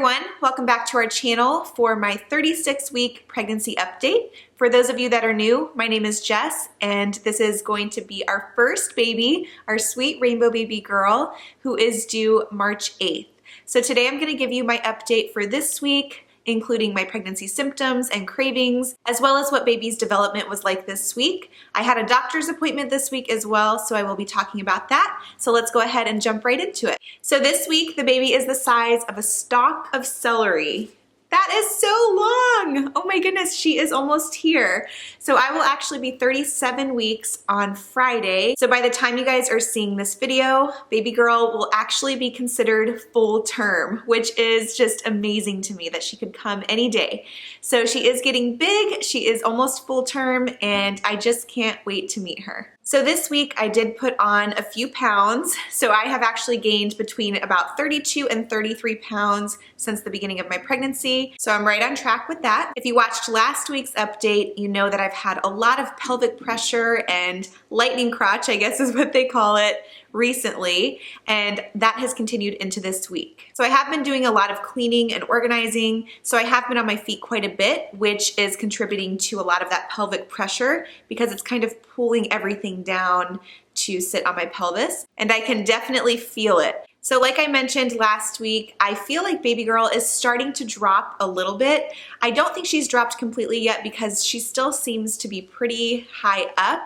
everyone, welcome back to our channel for my 36-week pregnancy update. For those of you that are new, my name is Jess and this is going to be our first baby, our sweet rainbow baby girl who is due March 8th. So today I'm going to give you my update for this week, including my pregnancy symptoms and cravings, as well as what baby's development was like this week. I had a doctor's appointment this week as well, so I will be talking about that. So let's go ahead and jump right into it. So this week, the baby is the size of a stalk of celery. That is so long. Oh my goodness, she is almost here. So I will actually be 37 weeks on Friday. So by the time you guys are seeing this video, baby girl will actually be considered full term, which is just amazing to me that she could come any day. So she is getting big, she is almost full term, and I just can't wait to meet her. So this week I did put on a few pounds. So I have actually gained between about 32 and 33 pounds since the beginning of my pregnancy. So I'm right on track with that. If you watched last week's update, you know that I've had a lot of pelvic pressure and lightning crotch, I guess is what they call it, recently, and that has continued into this week. So I have been doing a lot of cleaning and organizing, so I have been on my feet quite a bit, which is contributing to a lot of that pelvic pressure because it's kind of pulling everything down to sit on my pelvis, and I can definitely feel it. So like I mentioned last week, I feel like baby girl is starting to drop a little bit. I don't think she's dropped completely yet because she still seems to be pretty high up.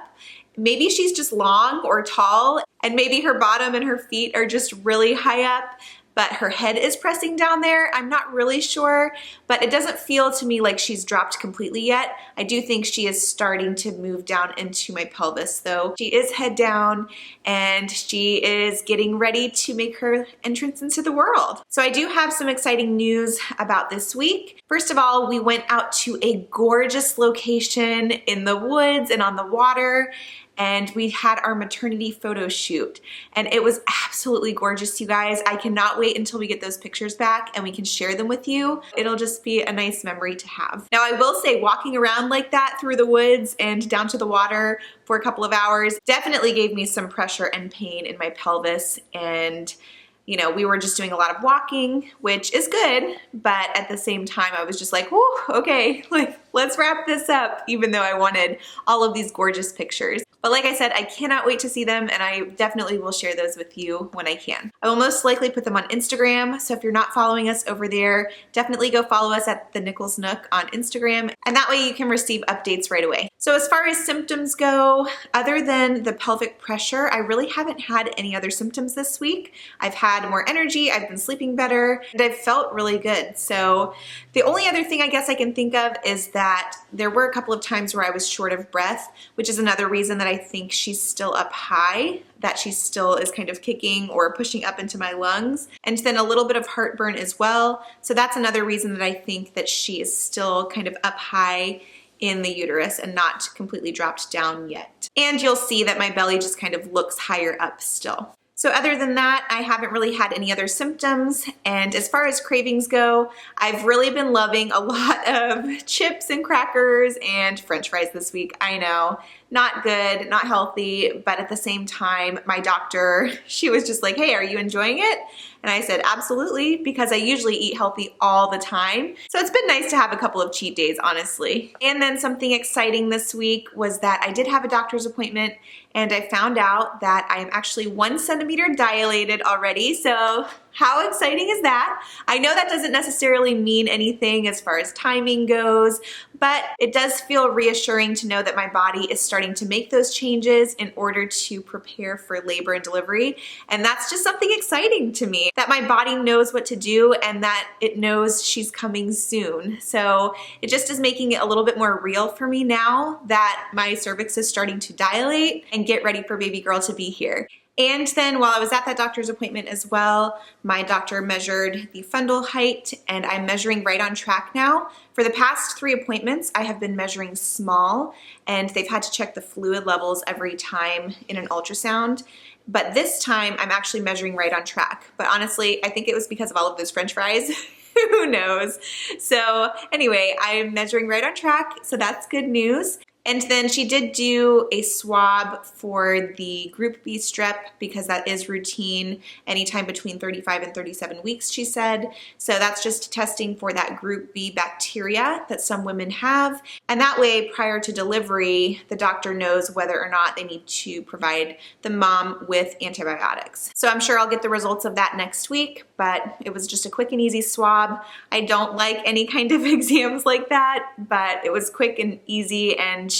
Maybe she's just long or tall, and maybe her bottom and her feet are just really high up, but her head is pressing down there. I'm not really sure, but it doesn't feel to me like she's dropped completely yet. I do think she is starting to move down into my pelvis though. She is head down and she is getting ready to make her entrance into the world. So I do have some exciting news about this week. First of all, we went out to a gorgeous location in the woods and on the water, and we had our maternity photo shoot, and it was absolutely gorgeous, you guys. I cannot wait until we get those pictures back and we can share them with you. It'll just be a nice memory to have. Now I will say, walking around like that through the woods and down to the water for a couple of hours definitely gave me some pressure and pain in my pelvis, and you know, we were just doing a lot of walking, which is good, but at the same time, I was just like, whew, okay, like, let's wrap this up, even though I wanted all of these gorgeous pictures. But like I said, I cannot wait to see them, and I definitely will share those with you when I can. I will most likely put them on Instagram, so if you're not following us over there, definitely go follow us at the Nichols Nook on Instagram, and that way you can receive updates right away. So as far as symptoms go, other than the pelvic pressure, I really haven't had any other symptoms this week. I've had more energy, I've been sleeping better, and I've felt really good. So the only other thing I guess I can think of is that there were a couple of times where I was short of breath, which is another reason that I think she's still up high, that she still is kind of kicking or pushing up into my lungs, and then a little bit of heartburn as well. So that's another reason that I think that she is still kind of up high in the uterus and not completely dropped down yet. And you'll see that my belly just kind of looks higher up still. So other than that, I haven't really had any other symptoms. And as far as cravings go, I've really been loving a lot of chips and crackers and French fries this week. I know, not good, not healthy, but at the same time, my doctor, she was just like, hey, are you enjoying it? And I said, absolutely, because I usually eat healthy all the time. So it's been nice to have a couple of cheat days, honestly. And then something exciting this week was that I did have a doctor's appointment, and I found out that I am actually 1 centimeter dilated already. So how exciting is that? I know that doesn't necessarily mean anything as far as timing goes, but it does feel reassuring to know that my body is starting to make those changes in order to prepare for labor and delivery. And that's just something exciting to me, that my body knows what to do and that it knows she's coming soon. So it just is making it a little bit more real for me now that my cervix is starting to dilate and get ready for baby girl to be here. And then while I was at that doctor's appointment as well, my doctor measured the fundal height, and I'm measuring right on track now. For the past 3 appointments, I have been measuring small, and they've had to check the fluid levels every time in an ultrasound. But this time, I'm actually measuring right on track. But honestly, I think it was because of all of those French fries. Who knows? So anyway, I'm measuring right on track, so that's good news. And then she did do a swab for the group B strep because that is routine anytime between 35 and 37 weeks, she said. So that's just testing for that group B bacteria that some women have. And that way, prior to delivery, the doctor knows whether or not they need to provide the mom with antibiotics. So I'm sure I'll get the results of that next week, but it was just a quick and easy swab. I don't like any kind of exams like that, but it was quick and easy, and she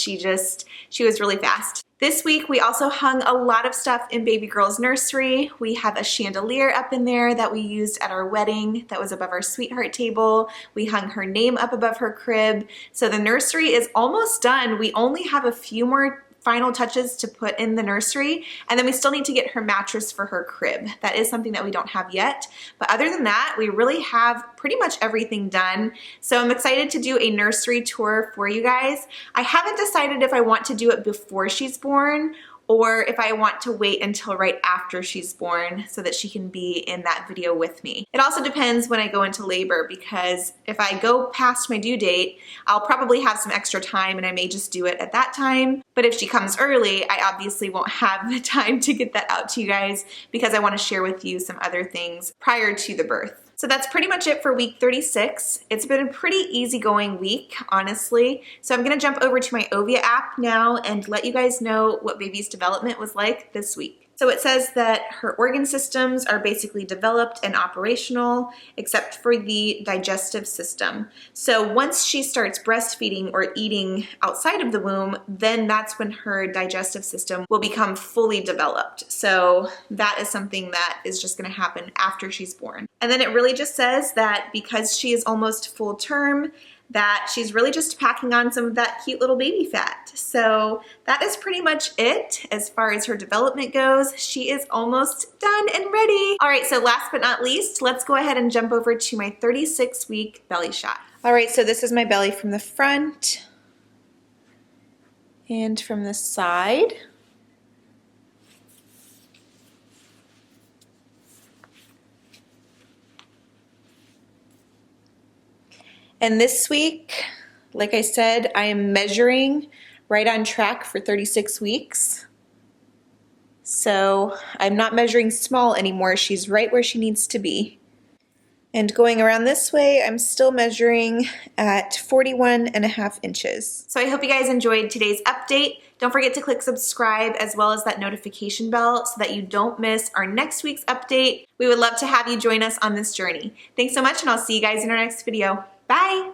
was really fast. This week, we also hung a lot of stuff in baby girl's nursery. We have a chandelier up in there that we used at our wedding that was above our sweetheart table. We hung her name up above her crib. So the nursery is almost done. We only have a few more final touches to put in the nursery, and then we still need to get her mattress for her crib. That is something that we don't have yet, but other than that, we really have pretty much everything done. So I'm excited to do a nursery tour for you guys. I haven't decided if I want to do it before she's born or if I want to wait until right after she's born so that she can be in that video with me. It also depends when I go into labor, because if I go past my due date, I'll probably have some extra time and I may just do it at that time. But if she comes early, I obviously won't have the time to get that out to you guys because I want to share with you some other things prior to the birth. So that's pretty much it for week 36. It's been a pretty easygoing week, honestly. So I'm gonna jump over to my Ovia app now and let you guys know what baby's development was like this week. So it says that her organ systems are basically developed and operational, except for the digestive system. So once she starts breastfeeding or eating outside of the womb, then that's when her digestive system will become fully developed. So that is something that is just gonna happen after she's born. And then it really just says that because she is almost full term, that she's really just packing on some of that cute little baby fat. So that is pretty much it as far as her development goes. She is almost done and ready. All right, so last but not least, let's go ahead and jump over to my 36-week belly shot. All right, so this is my belly from the front and from the side. And this week, like I said, I am measuring right on track for 36 weeks. So I'm not measuring small anymore. She's right where she needs to be. And going around this way, I'm still measuring at 41.5 inches. So I hope you guys enjoyed today's update. Don't forget to click subscribe as well as that notification bell so that you don't miss our next week's update. We would love to have you join us on this journey. Thanks so much, and I'll see you guys in our next video. Bye!